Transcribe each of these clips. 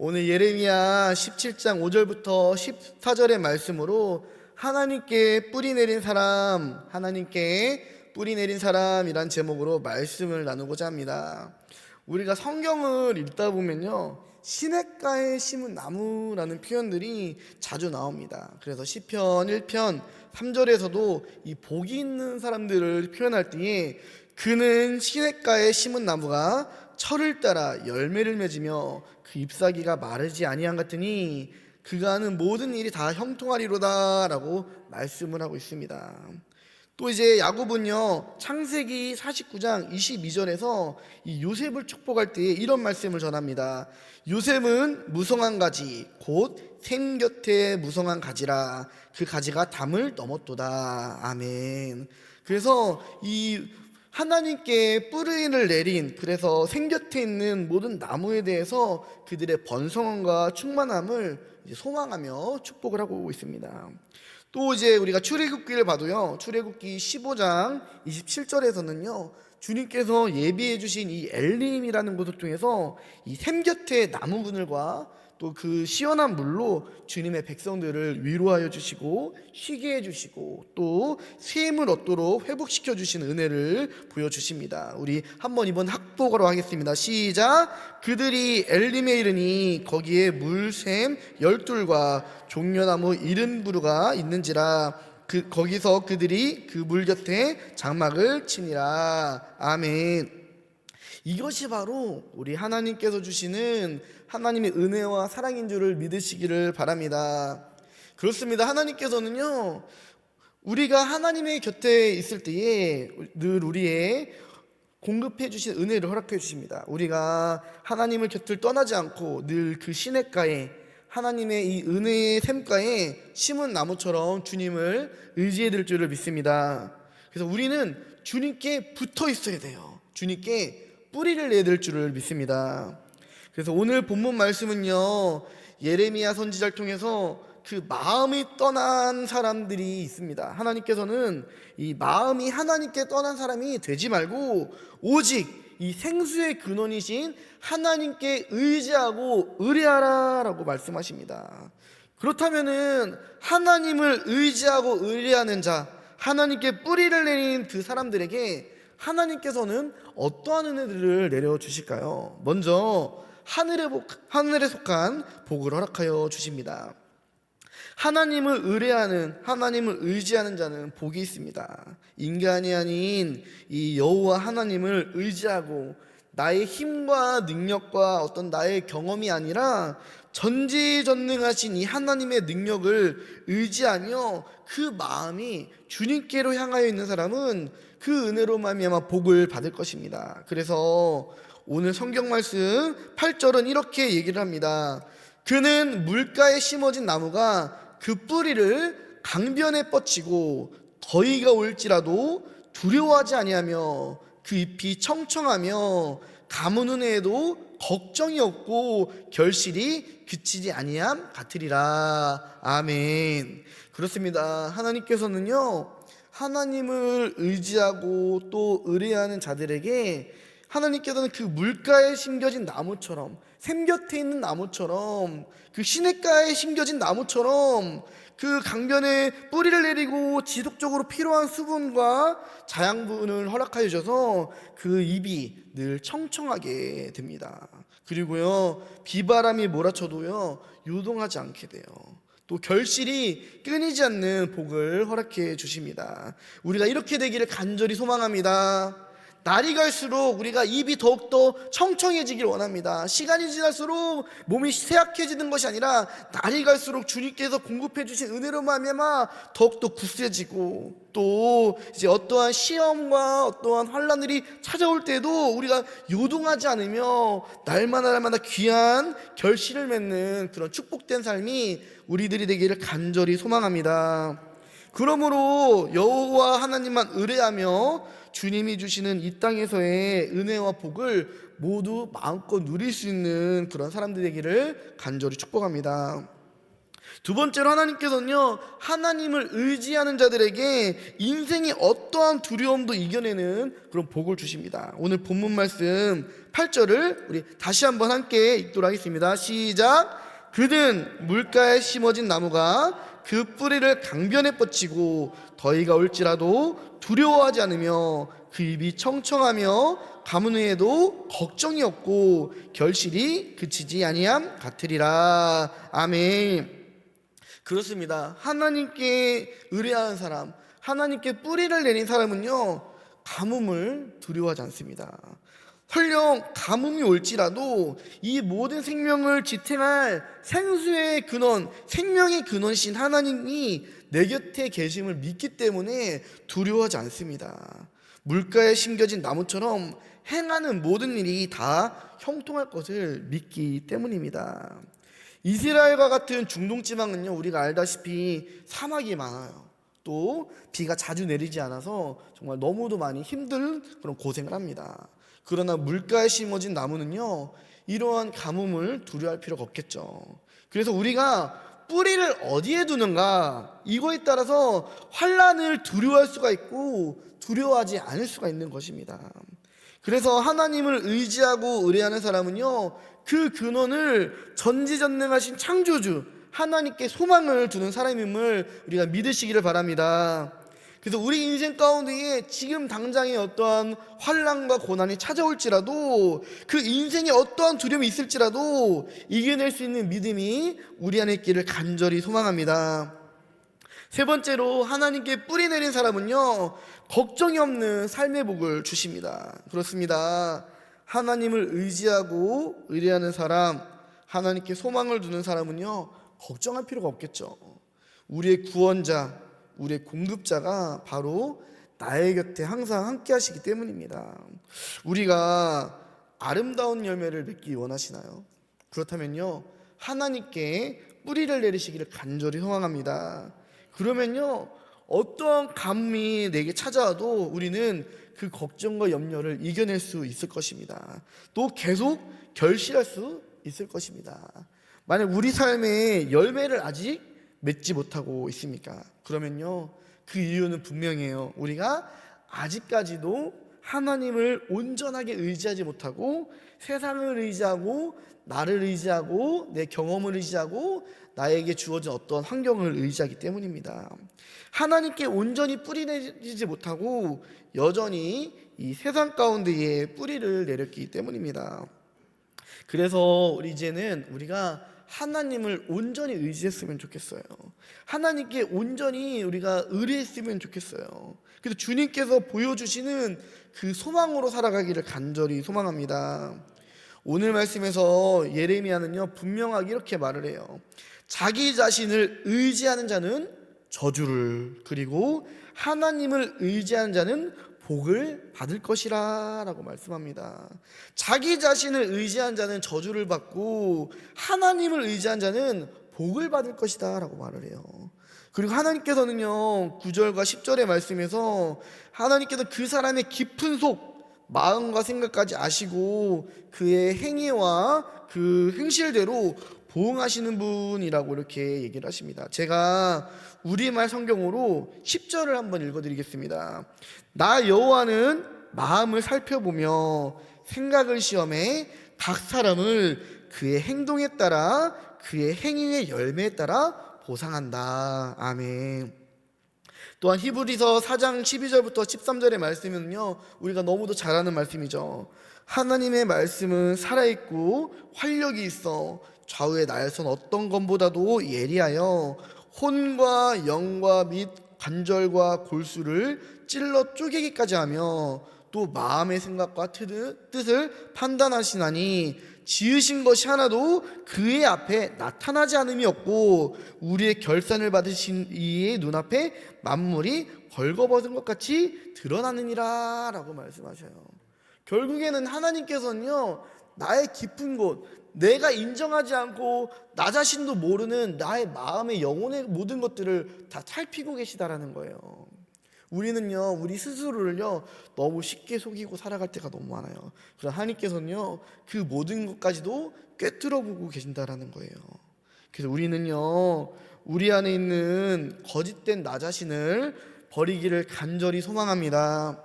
오늘 예레미야 17장 5절부터 14절의 말씀으로 하나님께 뿌리 내린 사람이란 제목으로 말씀을 나누고자 합니다. 우리가 성경을 읽다 보면요, 시냇가에 심은 나무라는 표현들이 자주 나옵니다. 그래서 시편 1편 3절에서도 이 복이 있는 사람들을 표현할 때에 그는 시냇가에 심은 나무가 철을 따라 열매를 맺으며 그 잎사귀가 마르지 아니한 같으니 그가 하는 모든 일이 다 형통하리로다 라고 말씀을 하고 있습니다. 또 이제 야곱은요, 창세기 49장 22절에서 이 요셉을 축복할 때 이런 말씀을 전합니다. 요셉은 무성한 가지 곧 생 곁에 무성한 가지라, 그 가지가 담을 넘었도다. 아멘. 그래서 이 하나님께 뿌리를 내린, 그래서 생 곁에 있는 모든 나무에 대해서 그들의 번성함과 충만함을 소망하며 축복을 하고 있습니다. 또 이제 우리가 출애굽기를 봐도요, 출애굽기 15장 27절에서는요 주님께서 예비해 주신 이 엘림이라는 곳을 통해서 이 샘 곁의 나무 그늘과 또 그 시원한 물로 주님의 백성들을 위로하여 주시고 쉬게 해주시고 또 샘을 얻도록 회복시켜 주시는 은혜를 보여주십니다. 우리 한번 이번 학독으로 하겠습니다. 시작. 그들이 엘림에 이르니 거기에 물샘 12과 종려나무 70그루가 있는지라. 거기서 그들이 그 물 곁에 장막을 치니라. 아멘. 이것이 바로 우리 하나님께서 주시는 하나님의 은혜와 사랑인 줄을 믿으시기를 바랍니다. 그렇습니다. 하나님께서는요, 우리가 하나님의 곁에 있을 때에 늘 우리의 공급해 주신 은혜를 허락해 주십니다. 우리가 하나님의 곁을 떠나지 않고 늘 그 시냇가에, 하나님의 이 은혜의 샘가에 심은 나무처럼 주님을 의지해야 될 줄을 믿습니다. 그래서 우리는 주님께 붙어 있어야 돼요. 주님께 뿌리를 내야 될 줄을 믿습니다. 그래서 오늘 본문 말씀은요, 예레미야 선지자를 통해서 그 마음이 떠난 사람들이 있습니다. 하나님께서는 이 마음이 하나님께 떠난 사람이 되지 말고 오직 이 생수의 근원이신 하나님께 의지하고 의뢰하라 라고 말씀하십니다. 그렇다면은 하나님을 의지하고 의뢰하는 자, 하나님께 뿌리를 내린 그 사람들에게 하나님께서는 어떠한 은혜들을 내려주실까요? 먼저 하늘에 속한 복을 허락하여 주십니다. 하나님을 의뢰하는, 하나님을 의지하는 자는 복이 있습니다. 인간이 아닌 이 여호와 하나님을 의지하고 나의 힘과 능력과 어떤 나의 경험이 아니라 전지전능하신 이 하나님의 능력을 의지하며 그 마음이 주님께로 향하여 있는 사람은 그 은혜로 말미암아 복을 받을 것입니다. 그래서 오늘 성경 말씀 8절은 이렇게 얘기를 합니다. 그는 물가에 심어진 나무가 그 뿌리를 강변에 뻗치고 더위가 올지라도 두려워하지 아니하며 그 잎이 청청하며 가무는 해에도 걱정이 없고 결실이 그치지 아니함 같으리라. 아멘. 그렇습니다. 하나님께서는요, 하나님을 의지하고 또 의뢰하는 자들에게 하나님께서는 그 물가에 심겨진 나무처럼, 샘 곁에 있는 나무처럼, 그 시냇가에 심겨진 나무처럼 그 강변에 뿌리를 내리고 지속적으로 필요한 수분과 자양분을 허락하여 주셔서 그 잎이 늘 청청하게 됩니다. 그리고요, 비바람이 몰아쳐도요 요동하지 않게 돼요. 또 결실이 끊이지 않는 복을 허락해 주십니다. 우리가 이렇게 되기를 간절히 소망합니다. 날이 갈수록 우리가 입이 더욱더 청청해지길 원합니다. 시간이 지날수록 몸이 쇠약해지는 것이 아니라 날이 갈수록 주님께서 공급해 주신 은혜로 말미암아 더욱더 굳세지고, 또 이제 어떠한 시험과 어떠한 환난들이 찾아올 때도 우리가 요동하지 않으며 날마다 귀한 결실을 맺는 그런 축복된 삶이 우리들이 되기를 간절히 소망합니다. 그러므로 여호와 하나님만 의뢰하며 주님이 주시는 이 땅에서의 은혜와 복을 모두 마음껏 누릴 수 있는 그런 사람들 되기를 간절히 축복합니다. 두 번째로 하나님께서는요, 하나님을 의지하는 자들에게 인생의 어떠한 두려움도 이겨내는 그런 복을 주십니다. 오늘 본문 말씀 8절을 우리 다시 한번 함께 읽도록 하겠습니다. 시작. 그는 물가에 심어진 나무가 그 뿌리를 강변에 뻗치고 더위가 올지라도 두려워하지 않으며 그 입이 청청하며 가뭄 후에도 걱정이 없고 결실이 그치지 아니함 같으리라. 아멘. 그렇습니다. 하나님께 의뢰하는 사람, 하나님께 뿌리를 내린 사람은요, 가뭄을 두려워하지 않습니다. 설령 가뭄이 올지라도 이 모든 생명을 지탱할 생수의 근원, 생명의 근원이신 하나님이 내 곁에 계심을 믿기 때문에 두려워하지 않습니다. 물가에 심겨진 나무처럼 행하는 모든 일이 다 형통할 것을 믿기 때문입니다. 이스라엘과 같은 중동 지방은요, 우리가 알다시피 사막이 많아요. 또 비가 자주 내리지 않아서 정말 너무도 많이 힘든 그런 고생을 합니다. 그러나 물가에 심어진 나무는요, 이러한 가뭄을 두려워할 필요가 없겠죠. 그래서 우리가 뿌리를 어디에 두는가, 이거에 따라서 환난을 두려워할 수가 있고 두려워하지 않을 수가 있는 것입니다. 그래서 하나님을 의지하고 의뢰하는 사람은요, 그 근원을 전지전능하신 창조주 하나님께 소망을 두는 사람임을 우리가 믿으시기를 바랍니다. 그래서 우리 인생 가운데에 지금 당장에 어떠한 환난과 고난이 찾아올지라도, 그 인생에 어떠한 두려움이 있을지라도 이겨낼 수 있는 믿음이 우리 안에 있기를 간절히 소망합니다. 세 번째로 하나님께 뿌리 내린 사람은요, 걱정이 없는 삶의 복을 주십니다. 그렇습니다. 하나님을 의지하고 의뢰하는 사람, 하나님께 소망을 두는 사람은요, 걱정할 필요가 없겠죠. 우리의 구원자, 우리의 공급자가 바로 나의 곁에 항상 함께 하시기 때문입니다. 우리가 아름다운 열매를 맺기 원하시나요? 그렇다면요, 하나님께 뿌리를 내리시기를 간절히 소망합니다. 그러면요, 어떠한 가뭄이 내게 찾아와도 우리는 그 걱정과 염려를 이겨낼 수 있을 것입니다. 또 계속 결실할 수 있을 것입니다. 만약 우리 삶에 열매를 아직 맺지 못하고 있습니까? 그러면요, 그 이유는 분명해요. 우리가 아직까지도 하나님을 온전하게 의지하지 못하고 세상을 의지하고 나를 의지하고 내 경험을 의지하고 나에게 주어진 어떤 환경을 의지하기 때문입니다. 하나님께 온전히 뿌리 내리지 못하고 여전히 이 세상 가운데에 뿌리를 내렸기 때문입니다. 그래서 우리 이제는 우리가 하나님을 온전히 의지했으면 좋겠어요. 하나님께 온전히 우리가 의뢰했으면 좋겠어요. 그래서 주님께서 보여주시는 그 소망으로 살아가기를 간절히 소망합니다. 오늘 말씀에서 예레미야는요, 분명하게 이렇게 말을 해요. 자기 자신을 의지하는 자는 저주를, 그리고 하나님을 의지하는 자는 복을 받을 것이라 라고 말씀합니다. 자기 자신을 의지한 자는 저주를 받고 하나님을 의지한 자는 복을 받을 것이다 라고 말을 해요. 그리고 하나님께서는요, 9절과 10절의 말씀에서 하나님께서 그 사람의 깊은 속 마음과 생각까지 아시고 그의 행위와 그 행실대로 보응하시는 분이라고 이렇게 얘기를 하십니다. 제가 우리말 성경으로 10절을 한번 읽어드리겠습니다. 나 여호와는 마음을 살펴보며 생각을 시험해 각 사람을 그의 행동에 따라 그의 행위의 열매에 따라 보상한다. 아멘. 또한 히브리서 4장 12절부터 13절의 말씀은요, 우리가 너무도 잘 아는 말씀이죠. 하나님의 말씀은 살아있고 활력이 있어 좌우의 날선 어떤 것보다도 예리하여 혼과 영과 및 관절과 골수를 찔러 쪼개기까지 하며 또 마음의 생각과 뜻을 판단하시나니 지으신 것이 하나도 그의 앞에 나타나지 않음이 없고 우리의 결산을 받으신 이의 눈앞에 만물이 벌거벗은 것 같이 드러나느니라 라고 말씀하셔요. 결국에는 하나님께서는요, 나의 깊은 곳, 내가 인정하지 않고 나 자신도 모르는 나의 마음의 영혼의 모든 것들을 다 살피고 계시다라는 거예요. 우리는요, 우리 스스로를요 너무 쉽게 속이고 살아갈 때가 너무 많아요. 그러나 하나님께서는요 그 모든 것까지도 꿰뚫어 보고 계신다라는 거예요. 그래서 우리는요, 우리 안에 있는 거짓된 나 자신을 버리기를 간절히 소망합니다.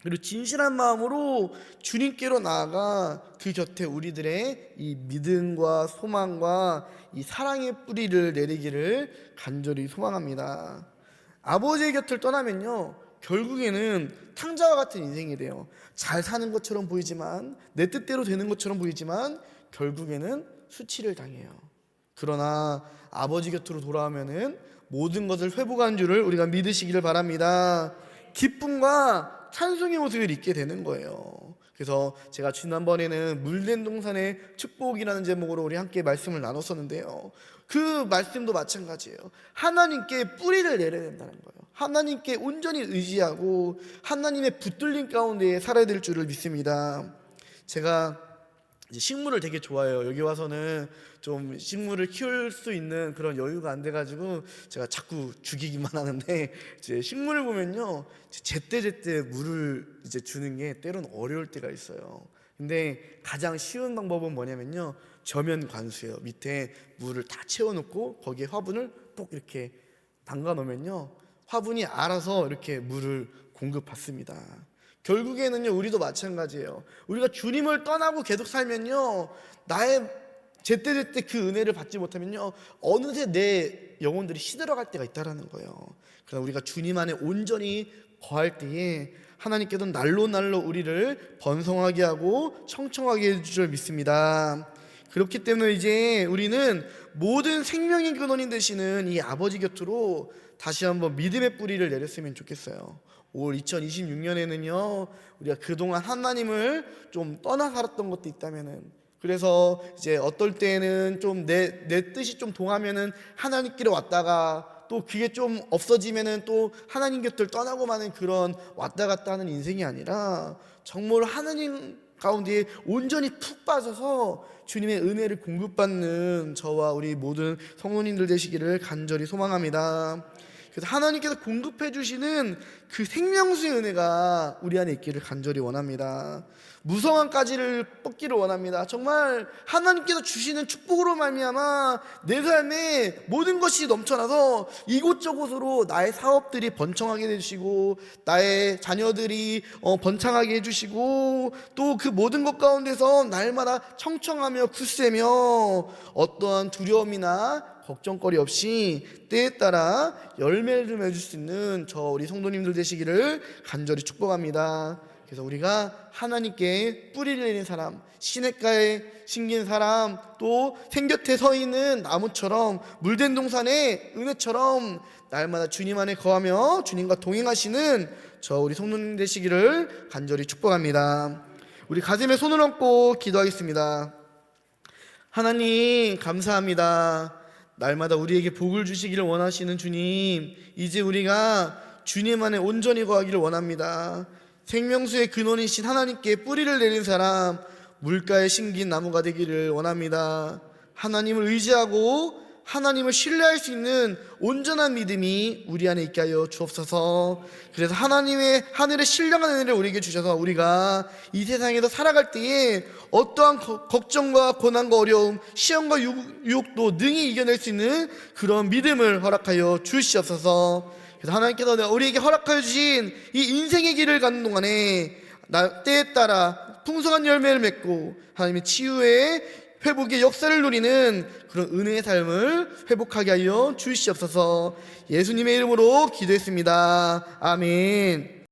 그리고 진실한 마음으로 주님께로 나아가 그 곁에 우리들의 이 믿음과 소망과 이 사랑의 뿌리를 내리기를 간절히 소망합니다. 아버지의 곁을 떠나면요, 결국에는 탕자와 같은 인생이 돼요. 잘 사는 것처럼 보이지만, 내 뜻대로 되는 것처럼 보이지만 결국에는 수치를 당해요. 그러나 아버지 곁으로 돌아오면은 모든 것을 회복한 줄을 우리가 믿으시기를 바랍니다. 기쁨과 찬송의 모습을 입게 되는 거예요. 그래서 제가 지난번에는 물된 동산의 축복이라는 제목으로 우리 함께 말씀을 나눴었는데요, 그 말씀도 마찬가지예요. 하나님께 뿌리를 내려야 된다는 거예요. 하나님께 온전히 의지하고 하나님의 붙들림 가운데 살아야 될 줄을 믿습니다. 제가 이제 식물을 되게 좋아해요. 여기 와서는 좀 식물을 키울 수 있는 그런 여유가 안 돼가지고 제가 자꾸 죽이기만 하는데, 이제 식물을 보면요, 제때제때 물을 이제 주는 게 때로는 어려울 때가 있어요. 근데 가장 쉬운 방법은 뭐냐면요, 저면 관수예요. 밑에 물을 다 채워놓고 거기에 화분을 꼭 이렇게 담가 놓으면요, 화분이 알아서 이렇게 물을 공급받습니다. 결국에는요, 우리도 마찬가지예요. 우리가 주님을 떠나고 계속 살면요, 나의 제때제때 그 은혜를 받지 못하면요, 어느새 내 영혼들이 시들어갈 때가 있다라는 거예요. 그러나 우리가 주님 안에 온전히 거할 때에 하나님께서는 날로 날로 우리를 번성하게 하고 청청하게 해줄 줄 믿습니다. 그렇기 때문에 이제 우리는 모든 생명의 근원이 되시는 이 아버지 곁으로 다시 한번 믿음의 뿌리를 내렸으면 좋겠어요. 올 2026년에는요, 우리가 그동안 하나님을 좀 떠나 살았던 것도 있다면은, 그래서 이제 어떨 때는 좀 내 뜻이 좀 동하면은 하나님께로 왔다가 또 그게 좀 없어지면은 또 하나님 곁을 떠나고 마는 그런 왔다 갔다 하는 인생이 아니라 정말 하나님 가운데 온전히 푹 빠져서 주님의 은혜를 공급받는 저와 우리 모든 성도님들 되시기를 간절히 소망합니다. 그래서 하나님께서 공급해 주시는 그 생명수의 은혜가 우리 안에 있기를 간절히 원합니다. 무성한 가지를 뻗기를 원합니다. 정말 하나님께서 주시는 축복으로 말미암아 내 삶에 모든 것이 넘쳐나서 이곳저곳으로 나의 사업들이 번창하게 해주시고, 나의 자녀들이 번창하게 해주시고, 또 그 모든 것 가운데서 날마다 청청하며 굳세며 어떠한 두려움이나 걱정거리 없이 때에 따라 열매를 맺을 수 있는 저 우리 성도님들 되시기를 간절히 축복합니다. 그래서 우리가 하나님께 뿌리를 내린 사람, 시냇가에 심긴 사람, 또 생곁에 서 있는 나무처럼 물된 동산의 은혜처럼 날마다 주님 안에 거하며 주님과 동행하시는 저 우리 성도님 되시기를 간절히 축복합니다. 우리 가슴에 손을 얹고 기도하겠습니다. 하나님 감사합니다. 날마다 우리에게 복을 주시기를 원하시는 주님, 이제 우리가 주님 안에 온전히 거하기를 원합니다. 생명수의 근원이신 하나님께 뿌리를 내린 사람, 물가에 심긴 나무가 되기를 원합니다. 하나님을 의지하고 하나님을 신뢰할 수 있는 온전한 믿음이 우리 안에 있게 하여 주옵소서. 그래서 하나님의 하늘의 신령한 은혜를 우리에게 주셔서 우리가 이 세상에서 살아갈 때에 어떠한 걱정과 고난과 어려움, 시험과 유혹도 능히 이겨낼 수 있는 그런 믿음을 허락하여 주시옵소서. 그래서 하나님께서 우리에게 허락하여 주신 이 인생의 길을 가는 동안에 때에 따라 풍성한 열매를 맺고 하나님의 치유의 회복의 역사를 누리는 그런 은혜의 삶을 회복하게 하여 주시옵소서. 예수님의 이름으로 기도했습니다. 아멘.